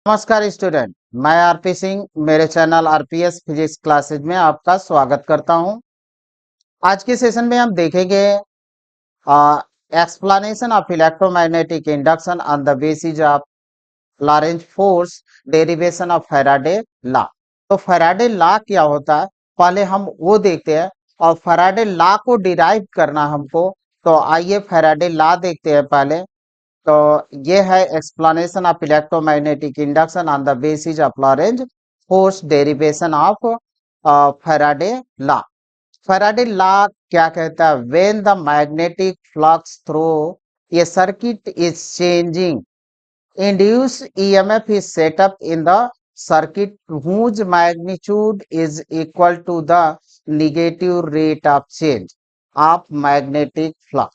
नमस्कार स्टूडेंट, मैं आरपी सिंह मेरे चैनल आरपीएस फिजिक्स क्लासेज में आपका स्वागत करता हूं। आज के सेशन में हम देखेंगे explanation of electromagnetic induction on the basis of Lorentz force, derivation of Faraday law. तो फैराडे लॉ क्या होता है, पहले हम वो देखते हैं और फैराडे लॉ को डिराइव करना हमको। तो आइए फैराडे लॉ देखते हैं पहले। तो ये है explanation of electromagnetic induction on the basis of Lorentz force, derivation of Faraday law. Faraday law क्या कहता है? When the magnetic flux through a circuit is changing, induced EMF is set up in the circuit whose magnitude is equal to the negative rate of change of magnetic flux,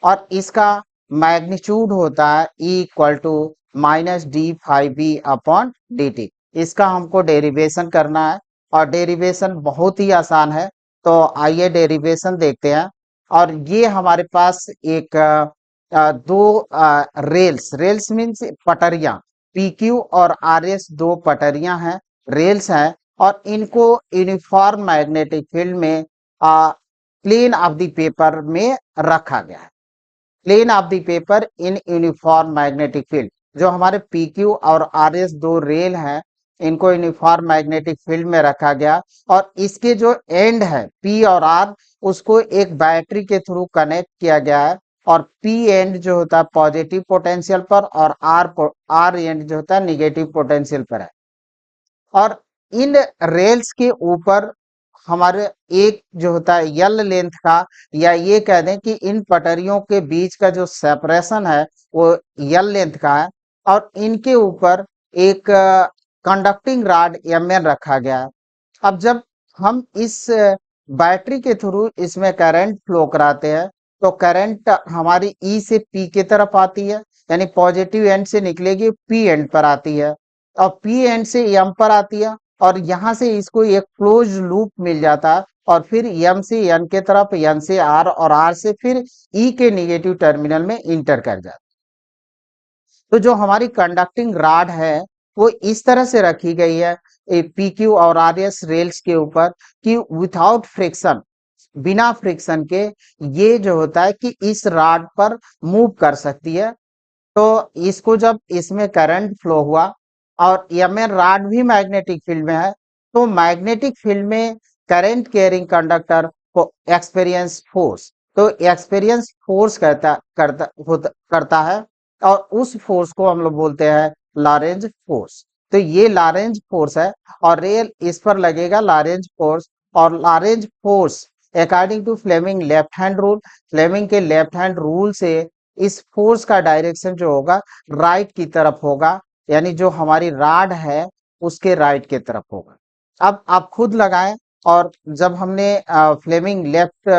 और इसका magnitude होता है E equal to -d∅B/dt। इसका हमको derivation करना है और derivation बहुत ही आसान है। तो आइए डेरिवेशन देखते हैं। और ये हमारे पास एक दो रेल्स मीन्स पटरियां, PQ और RS दो पटरियां हैं, रेल्स हैं, और इनको यूनिफॉर्म मैग्नेटिक फील्ड में प्लेन ऑफ द पेपर में रखा गया है। Plane of the paper in uniform magnetic field. जो हमारे PQ और RS दो रेल हैं, इनको यूनिफॉर्म मैग्नेटिक फील्ड में रखा गया, और इसके जो एंड है P और R, उसको एक बैटरी के थ्रू कनेक्ट किया गया है। और P एंड जो होता है पॉजिटिव पोटेंशियल पर, और R एंड जो होता है निगेटिव पोटेंशियल पर है। और इन रेल्स के ऊपर हमारे एक जो होता है यल लेंथ का, या ये कह दें कि इन पटरियों के बीच का जो सेपरेशन है वो यल लेंथ का है, और इनके ऊपर एक कंडक्टिंग रॉड Mn रखा गया है। अब जब हम इस बैटरी के थ्रू इसमें करंट फ्लो कराते हैं, तो करंट हमारी E से P की तरफ आती है, यानी पॉजिटिव एंड से निकलेगी, P एंड पर आती है, और P एंड से M पर आती है, और यहाँ से इसको एक क्लोज लूप मिल जाता है, और फिर M से N के तरफ, N से R, और R से फिर E के निगेटिव टर्मिनल में इंटर कर जाता है। तो जो हमारी कंडक्टिंग रॉड है वो इस तरह से रखी गई है PQ और RS रेल्स के ऊपर, कि विदाउट फ्रिक्शन, बिना फ्रिक्शन के ये जो होता है कि इस रॉड पर मूव कर सकती है। तो इसको जब इसमें करंट फ्लो हुआ, और Mn रॉड भी मैग्नेटिक फील्ड में है, तो मैग्नेटिक फील्ड में करंट कैरिंग कंडक्टर को एक्सपीरियंस फोर्स, तो एक्सपीरियंस फोर्स करता है, और उस फोर्स को हम लोग बोलते हैं लॉरेंज फोर्स। तो ये लॉरेंज फोर्स है, और रेल इस पर लगेगा लॉरेंज फोर्स। और Lorentz force according to Fleming left hand rule, Fleming के लेफ्ट हैंड रूल से इस फोर्स का डायरेक्शन जो होगा राइट की तरफ होगा, यानी जो हमारी रॉड है उसके राइट की तरफ होगा। अब आप खुद लगाएं। और जब हमने फ्लेमिंग लेफ्ट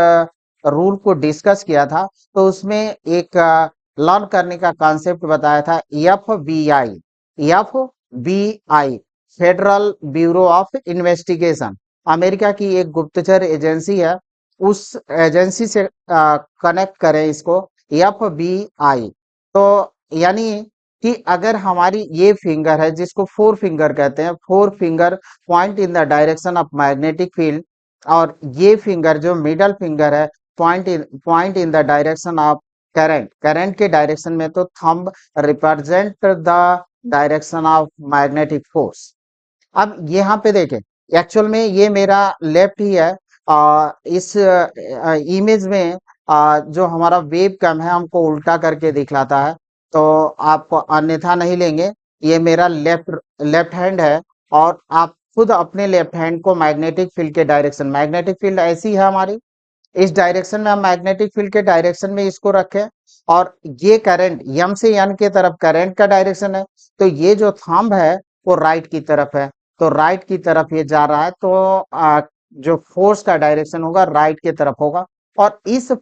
रूल को डिस्कस किया था, तो उसमें एक लर्न करने का कॉन्सेप्ट बताया था, FBI, federal bureau of investigation, America की एक गुप्तचर एजेंसी है, उस एजेंसी से कनेक्ट करें इसको, FBI। तो यानी कि अगर हमारी ये फिंगर है जिसको फोर फिंगर कहते हैं, four finger point in the direction of magnetic field, और ये फिंगर जो मिडल फिंगर है point in the direction of current के डायरेक्शन में, तो thumb represent the direction of magnetic force. अब यहाँ पे देखें, एक्चुअल में ये मेरा लेफ्ट ही है। इस इमेज में जो हमारा वेब कैम है हमको उल्टा करके दिखलाता है, तो आप अन्यथा नहीं लेंगे। ये मेरा लेफ्ट हैंड है, और आप खुद अपने लेफ्ट हैंड को मैग्नेटिक फील्ड के डायरेक्शन, मैग्नेटिक फील्ड ऐसी है हमारी, इस डायरेक्शन में हम मैग्नेटिक फील्ड के डायरेक्शन में इसको रखें, और ये करंट M से N के तरफ करंट का डायरेक्शन है, तो ये जो थंब है वो राइट की तरफ है, तो राइट की तरफ ये जा रहा है, तो जो फोर्स का डायरेक्शन होगा राइट की तरफ होगा। और इस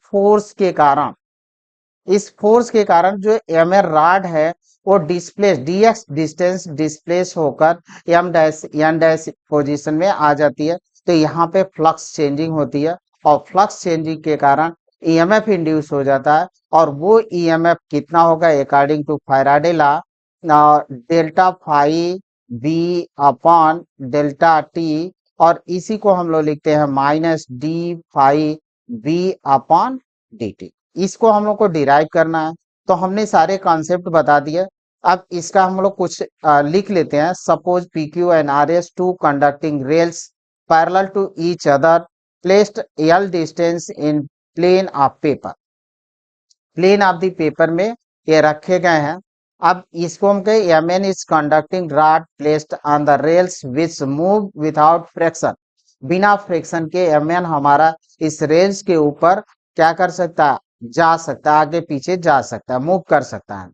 फोर्स के कारण जो Mn रॉड है वो डिस्प्लेस dx डिस्टेंस डिस्प्लेस होकर N डैश पोजीशन में आ जाती है। तो यहाँ पे फ्लक्स चेंजिंग होती है, और फ्लक्स चेंजिंग के कारण EMF इंड्यूस हो जाता है, और वो EMF कितना होगा according to Faraday law, delta phi B upon delta T, और इसी को हम लोग लिखते हैं minus D phi B upon D T. इसको हम लोग को डिराइव करना है, तो हमने सारे कॉन्सेप्ट बता दिए। अब इसका हम लोग कुछ लिख लेते हैं। Suppose P Q and R S two conducting rails parallel to each other placed L distance in plane of paper. Plane of the paper में ये रखे गए हैं। अब इसको हम कहें M N is conducting rod placed on the rails which move without friction. बिना फ्रिक्शन के एम एन हमारा इस रेल्स के ऊपर क्या कर सकता है, जा सकता है, आगे पीछे जा सकता है, मूव कर सकता है।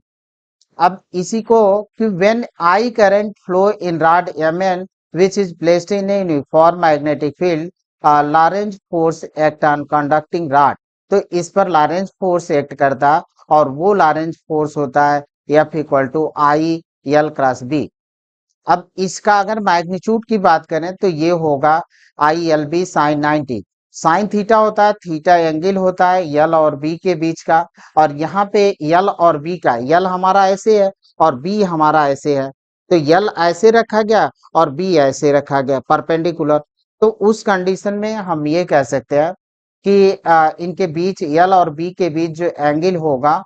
अब इसी को कि when I current flow in rod M N which is placed in a uniform magnetic field, Lorentz force act on conducting rod. तो इस पर लॉरेंज फोर्स एक्ट करता है, और वो लॉरेंज फोर्स होता है F equal to I L cross B. अब इसका अगर मैग्नीट्यूड की बात करें तो ये होगा I L B sine 90। Sine theta होता है, थीटा एंगल होता है एल और बी के बीच का, और यहाँ पे एल और बी का, एल हमारा ऐसे है और बी हमारा ऐसे है, तो एल ऐसे रखा गया और बी ऐसे रखा गया परपेंडिकुलर। तो उस कंडीशन में हम ये कह सकते हैं कि इनके बीच एल और बी के बीच जो एंगल होगा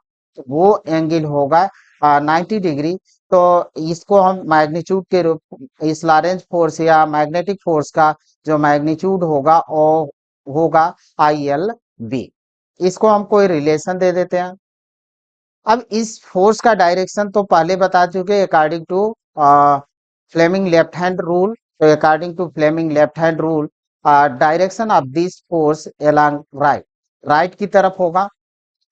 वो एंगल होगा 90 डिग्री। तो इसको हम मैग्नीट्यूड के रूप, इस लॉरेंज फोर्स या मैग्नेटिक फोर्स का जो मैग्नीट्यूड होगा वो होगा आई एल बी। इसको हम कोई रिलेशन दे देते हैं। अब इस फोर्स का डायरेक्शन तो पहले बता चुके, according to Fleming left hand rule. तो according to Fleming left hand rule, direction of this force along right, right की तरफ होगा।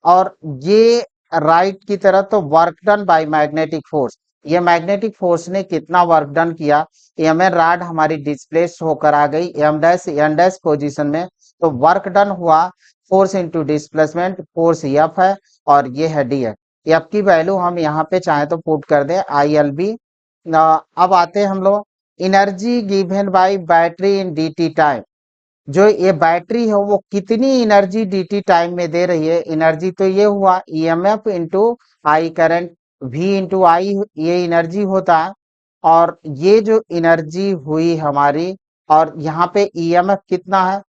और ये राइट की तरफ, तो work done by magnetic force, ये मैग्नेटिक फोर्स ने कितना वर्क डन किया, एम एन रॉड हमारी डिस्प्लेस होकर आ गई M dash N dash position में, तो वर्क डन हुआ force into displacement, force F है और ये है डी एफ। एफ की वैल्यू हम यहाँ पे चाहे तो पुट कर दें आई एल बी। अब आते हैं हम लोग energy given by battery in D T time. जो ये बैटरी है वो कितनी एनर्जी dt टाइम में दे रही है, एनर्जी तो ये हुआ EMF into I current, v into I ये एनर्जी होता है। और ये जो एनर्जी हुई हमारी, और यहाँ पे ईएमएफ कितना है,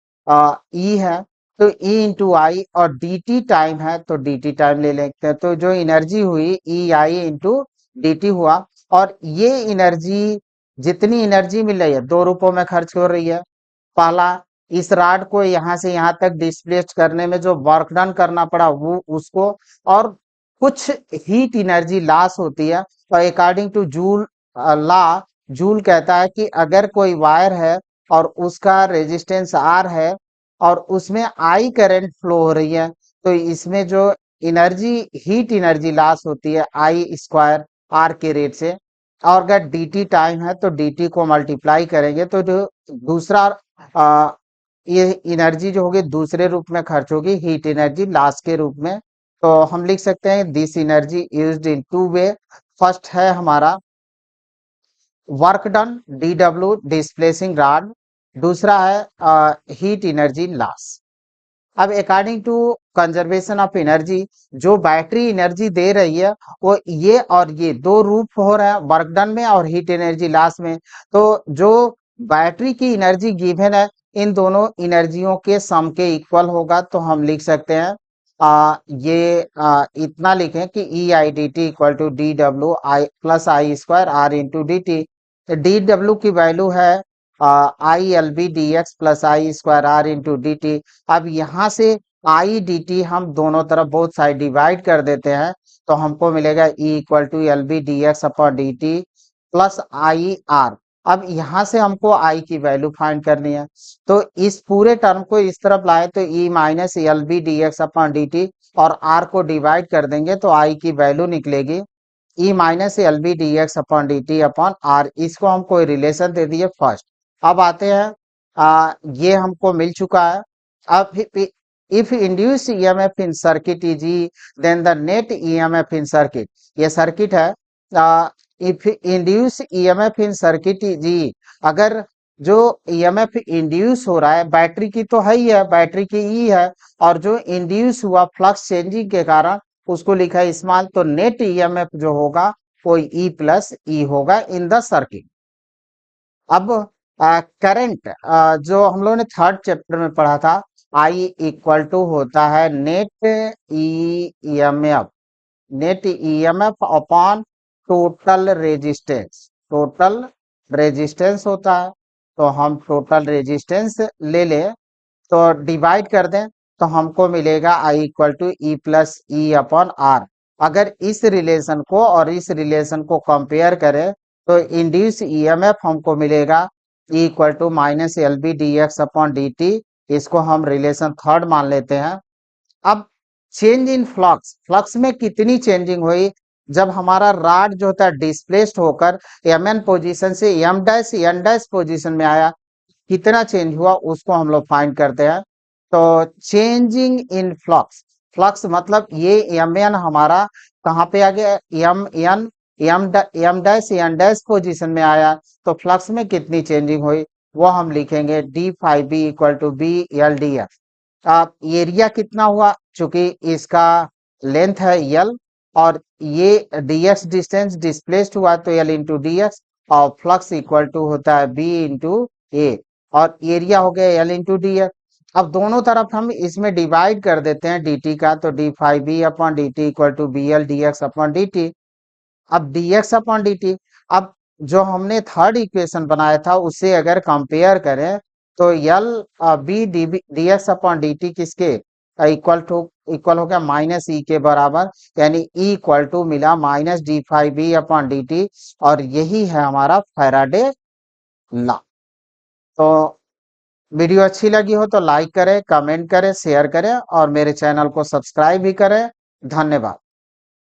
ई है, तो ई इंटू आई, और dt टाइम है तो dt टाइम ले लेते हैं। तो जो एनर्जी हुई ई आई इंटू dt हुआ। और ये एनर्जी, जितनी एनर्जी मिल रही है, दो रूपों में खर्च हो रही है। पहला, इस रॉड को यहाँ से यहाँ तक डिस्प्लेस करने में जो वर्क डन करना पड़ा वो उसको, और कुछ हीट एनर्जी लॉस होती है। तो according two joule law, joule कहता है कि अगर कोई वायर है और उसका रेजिस्टेंस आर है और उसमें आई करंट फ्लो हो रही है, तो इसमें जो एनर्जी, हीट एनर्जी लॉस होती है आई स्क्वायर आर के रेट से। और अगर dt टाइम है तो dt को मल्टीप्लाई करेंगे तो जो दूसरा ये एनर्जी जो होगी दूसरे रूप में खर्च होगी, हीट एनर्जी लास्ट के रूप में। तो हम लिख सकते हैं this energy used in two way. First है हमारा work done D W displacing rod, दूसरा है हीट एनर्जी लॉस। अब according to conservation of energy, जो बैटरी एनर्जी दे रही है वो ये और ये दो रूप हो रहा है, वर्क डन में और हीट एनर्जी लॉस में। तो जो बैटरी की एनर्जी गिवन है इन दोनों एनर्जियों के सम के इक्वल होगा। तो हम लिख सकते हैं इतना लिखें कि E I D T equal to D W I plus I square R into D T. D W की वैल्यू है I L B D X plus I square R into D T. अब यहाँ से आई D T हम दोनों तरफ both side divide कर देते हैं, तो हमको मिलेगा E equal to L B D X upon D T plus I R. अब यहाँ से हमको आई की वैल्यू फाइंड करनी है, तो इस पूरे टर्म को इस तरफ लाए तो E minus L B D X upon D T, और आर को डिवाइड कर देंगे तो आई की वैल्यू निकलेगी E minus L B D X upon D T upon R. इसको हम कोई रिलेशन दे दिए फर्स्ट। अब आते हैं ये हमको मिल चुका है। अब if induce EMF in circuit is E, then the net EMF in circuit, ये सर्किट है। If induce EMF in circuit is E, अगर जो ईएमएफ इंड्यूस हो रहा है बैटरी की तो है ही है, बैटरी की ई है, और जो इंड्यूस हुआ फ्लक्स चेंजिंग के कारण उसको लिखा है स्मॉल, तो नेट ईएमएफ जो होगा कोई ई प्लस ई होगा इन द सर्किट। अब करंट जो हम लोगों ने थर्ड चैप्टर में पढ़ा था, आई इक्वल टू होता है net EMF, net EMF upon total resistance, total resistance होता है। तो हम टोटल रेजिस्टेंस ले लें तो डिवाइड कर दें तो हमको मिलेगा I equal to E plus E upon R. अगर इस रिलेशन को और इस रिलेशन को कंपेयर करें तो इंड्यूस ईएमएफ हमको मिलेगा E equal to minus L B D X upon D T. इसको हम रिलेशन थर्ड मान लेते हैं। अब चेंज इन फ्लक्स, फ्लक्स में कितनी चेंजिंग हुई जब हमारा रॉड जो होता है डिस्प्लेस्ड होकर एम एन पोजिशन से M dash N dash position में आया, कितना चेंज हुआ उसको हम लोग फाइंड करते हैं। तो चेंजिंग इन फ्लक्स, फ्लक्स मतलब ये एम एन हमारा कहाँ पे आ गया, M N M dash N dash position में आया, तो फ्लक्स में कितनी चेंजिंग हुई वो हम लिखेंगे D five B equal to B L D F. अब एरिया कितना हुआ, चूंकि इसका लेंथ है एल और ये डीएक्स डिस्टेंस डिस्प्लेस्ड हुआ तो एल इंटू डी एक्स, और फ्लक्स इक्वल टू होता है बी इंटू ए, और एरिया हो गया एल इंटू डी एक्स। अब दोनों तरफ हम इसमें डिवाइड कर देते हैं dt का, तो D five B upon D T equal to B L D X upon D T. अब dx अपॉन dt, अब जो हमने थर्ड इक्वेशन बनाया था उससे अगर कंपेयर करें तो L B D X upon D T किसके इक्वल हो गया माइनस ई के बराबर, यानी ई इक्वल टू मिला minus D five B upon D T, और यही है हमारा फैराडे लॉ। तो वीडियो अच्छी लगी हो तो लाइक करें, कमेंट करें, शेयर करें और मेरे चैनल को सब्सक्राइब भी करें। धन्यवाद।